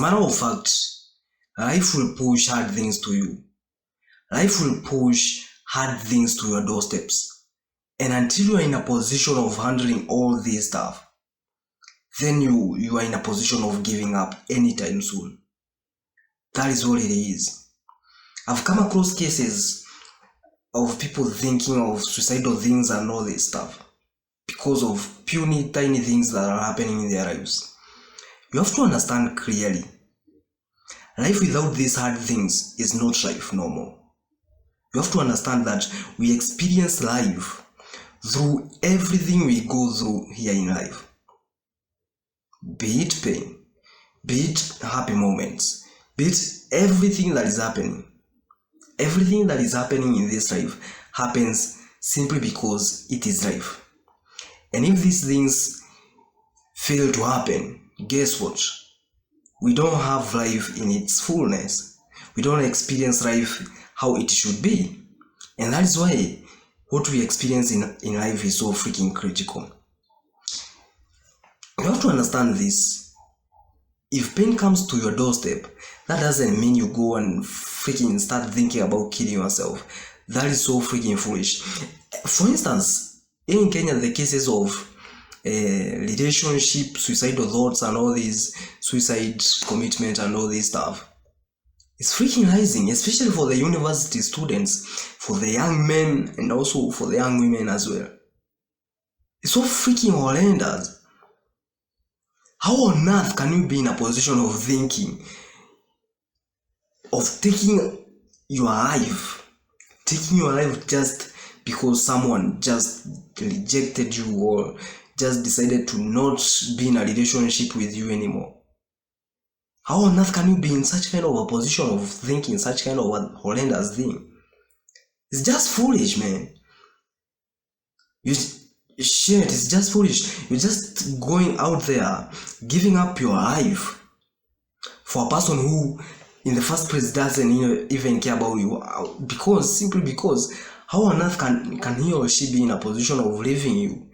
a matter of fact, life will push hard things to you. Life will push hard things to your doorsteps. And until you are in a position of handling all this stuff, then you are in a position of giving up anytime soon. That is what it is. I've come across cases of people thinking of suicidal things and all this stuff because of puny, tiny things that are happening in their lives. You have to understand clearly, life without these hard things is not life no more. You have to understand that we experience life through everything we go through here in life. Be it pain, be it happy moments, be it everything that is happening. Everything that is happening in this life happens simply because it is life. And if these things fail to happen, guess what? We don't have life in its fullness. We don't experience life how it should be. And that is why what we experience in life is so freaking critical. You have to understand this. If pain comes to your doorstep, that doesn't mean you go and freaking start thinking about killing yourself. That is so freaking foolish. For instance, in Kenya, the cases of relationship, suicidal thoughts, and all these suicide commitment and all this stuff, it's freaking rising, especially for the university students, for the young men, and also for the young women as well. It's so freaking horrendous. How on earth can you be in a position of thinking of taking your life just because someone just rejected you or just decided to not be in a relationship with you anymore? How on earth can you be in such kind of a position of thinking such kind of a horrendous thing? It's just foolish, man. It's just foolish. You're just going out there, giving up your life for a person who in the first place doesn't even care about you, simply because how on earth can he or she be in a position of leaving you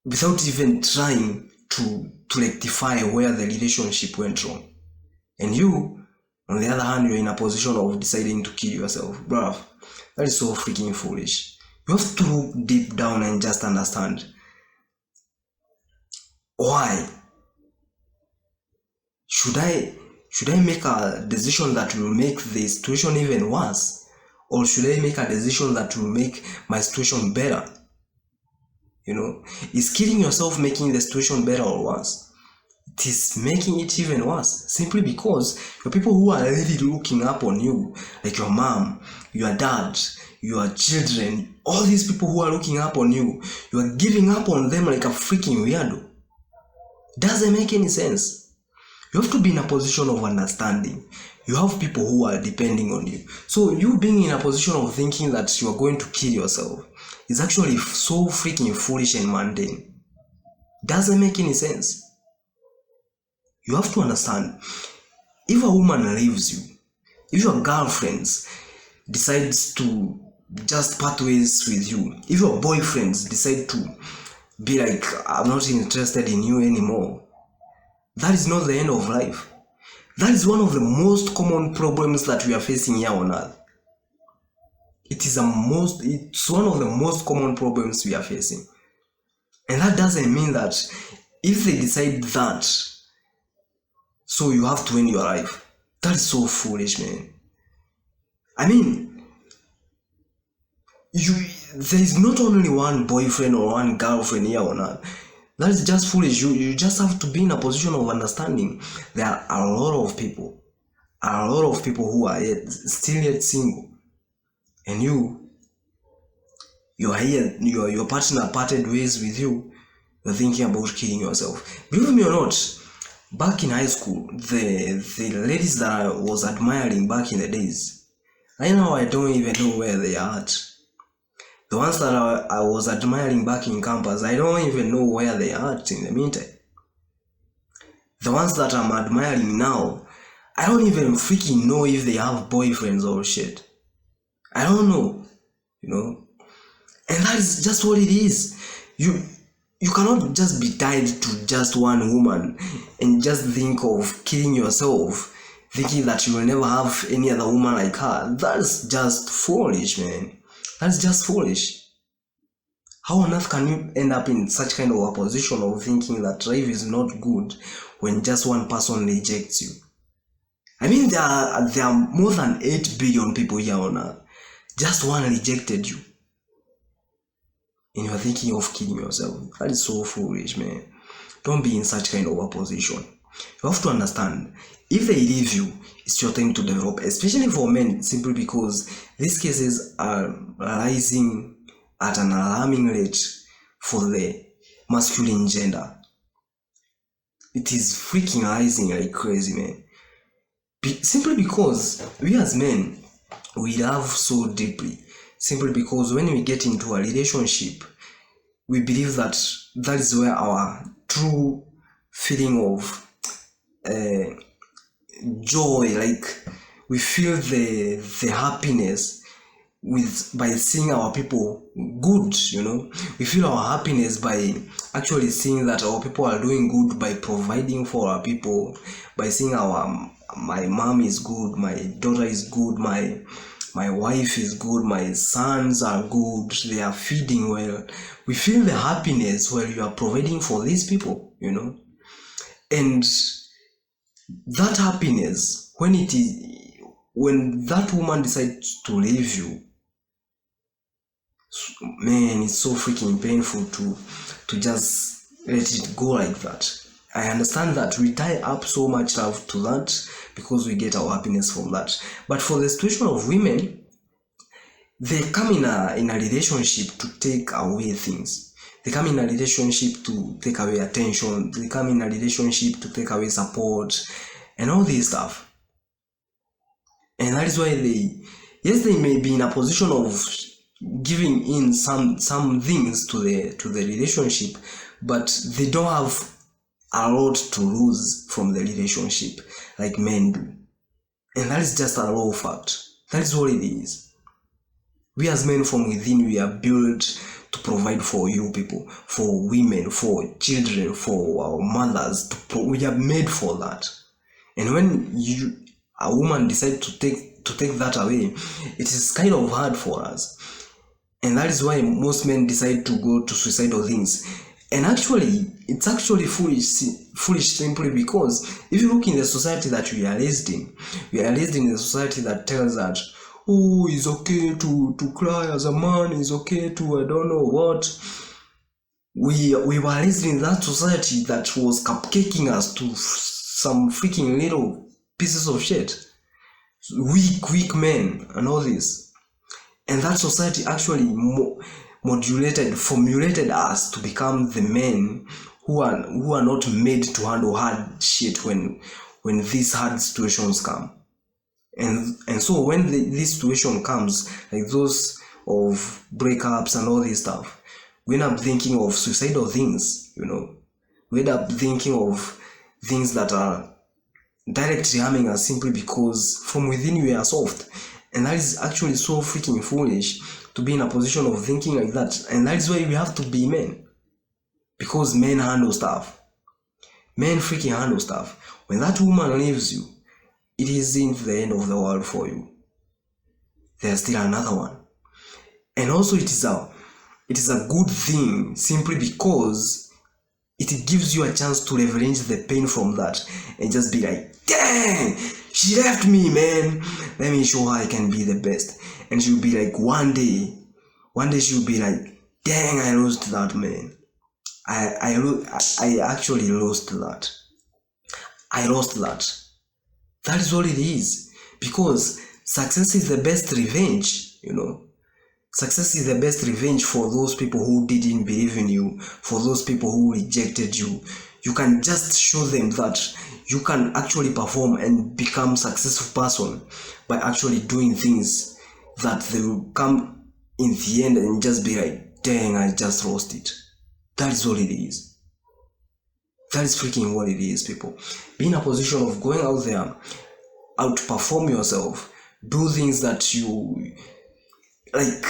without even trying to rectify where the relationship went wrong? And you, on the other hand, you're in a position of deciding to kill yourself. Bruv, that is so freaking foolish. You have to look deep down and just understand why. Should I make a decision that will make the situation even worse, or should I make a decision that will make my situation better? Is killing yourself making the situation better or worse? It is making it even worse, simply because the people who are really looking up on you, like your mom, your dad, your children, all these people who are looking up on you, you are giving up on them like a freaking weirdo. Doesn't make any sense. You have to be in a position of understanding. You have people who are depending on you. So you being in a position of thinking that you are going to kill yourself is actually so freaking foolish and mundane. Doesn't make any sense. You have to understand, if a woman leaves you, if your girlfriend decides to just part ways with you, if your boyfriends decide to be like, I'm not interested in you anymore, that is not the end of life. That is one of the most common problems that we are facing here on earth. It's one of the most common problems we are facing. And that doesn't mean that if they decide that, so you have to end your life. That is so foolish, man. I mean, there is not only one boyfriend or one girlfriend here on earth. That is just foolish. You just have to be in a position of understanding. There are a lot of people who are still yet single, and you are here. Your partner parted ways with you. You're thinking about killing yourself. Believe me or not, back in high school, the ladies that I was admiring back in the days, right now I don't even know where they are at. The ones that I was admiring back in campus, I don't even know where they are at in the meantime. The ones that I'm admiring now, I don't even freaking know if they have boyfriends or shit. I don't know, And that is just what it is. You cannot just be tied to just one woman and just think of killing yourself, thinking that you will never have any other woman like her. That's just foolish, man. That's just foolish. How on earth can you end up in such kind of a position of thinking that life is not good when just one person rejects you? I mean, there are more than 8 billion people here on earth. Just one rejected you. And you're thinking of killing yourself. That is so foolish, man. Don't be in such kind of a position. You have to understand, if they leave you, it's your time to develop, especially for men, simply because these cases are rising at an alarming rate for the masculine gender. It is freaking rising like crazy, man. Simply because we as men, we love so deeply. Simply because when we get into a relationship, we believe that that is where our true feeling of joy, like we feel the happiness by seeing our people good, we feel our happiness by actually seeing that our people are doing good, by providing for our people, by seeing my mom is good, my daughter is good, my wife is good, my sons are good, they are feeding well. We feel the happiness while you are providing for these people, and that happiness, when that woman decides to leave you, man, it's so freaking painful to just let it go like that. I understand that we tie up so much love to that because we get our happiness from that. But for the situation of women, they come in a relationship to take away things. They come in a relationship to take away attention. They come in a relationship to take away support and all this stuff. And that is why they may be in a position of giving in some things to the relationship, but they don't have a lot to lose from the relationship like men do. And that is just a raw fact. That is what it is. We as men from within, we are built to provide for you people, for women, for children, for our mothers. We are made for that. And when a woman decides to take that away, it is kind of hard for us. And that is why most men decide to go to suicidal things. And actually, it's actually foolish simply because if you look in the society that we are raised in a society that tells that, oh, it's okay to cry as a man, it's okay to I don't know what. We were raised in that society that was cupcaking us to some freaking little pieces of shit. Weak men and all this. And that society actually formulated us to become the men who are not made to handle hard shit when these hard situations come. And so when this situation comes, like those of breakups and all this stuff, we end up thinking of suicidal things, We end up thinking of things that are directly harming us simply because from within we are soft. And that is actually so freaking foolish to be in a position of thinking like that. And that is why we have to be men. Because men handle stuff. Men freaking handle stuff. When that woman leaves you, it isn't the end of the world for you. There's still another one. And also it is a good thing simply because it gives you a chance to leverage the pain from that and just be like, dang, she left me, man. Let me show her I can be the best. And she'll be like, one day she'll be like, dang, I lost that, man. I actually lost that. I lost that. That is what it is. Because success is the best revenge, Success is the best revenge for those people who didn't believe in you, for those people who rejected you. You can just show them that you can actually perform and become a successful person by actually doing things that they will come in the end and just be like, dang, I just lost it. That is what it is. That is freaking what it is, people. Be in a position of going out there, outperform yourself, do things that you like,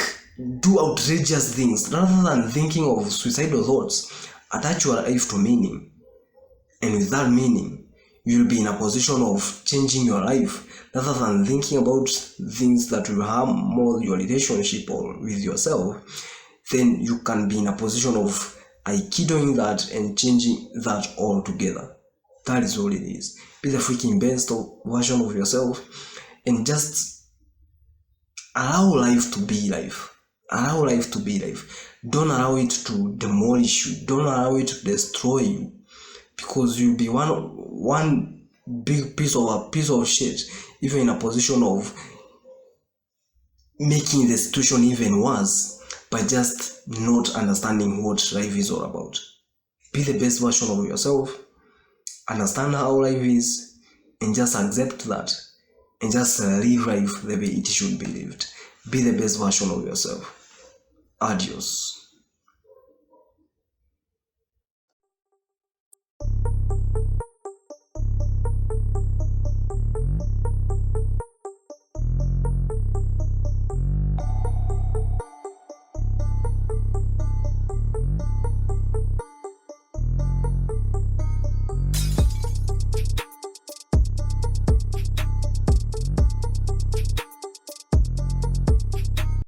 do outrageous things rather than thinking of suicidal thoughts. Attach your life to meaning, and with that meaning, you'll be in a position of changing your life rather than thinking about things that will harm more your relationship or with yourself. Then you can be in a position of aikidoing that and changing that altogether. That is all it is. Be the freaking best version of yourself and just allow life to be life. Allow life to be life. Don't allow it to demolish you. Don't allow it to destroy you, because you'll be one big piece of shit, even in a position of making the situation even worse by just not understanding what life is all about. Be the best version of yourself. Understand how life is, and just accept that, and just live life the way it should be lived. Be the best version of yourself. Adios.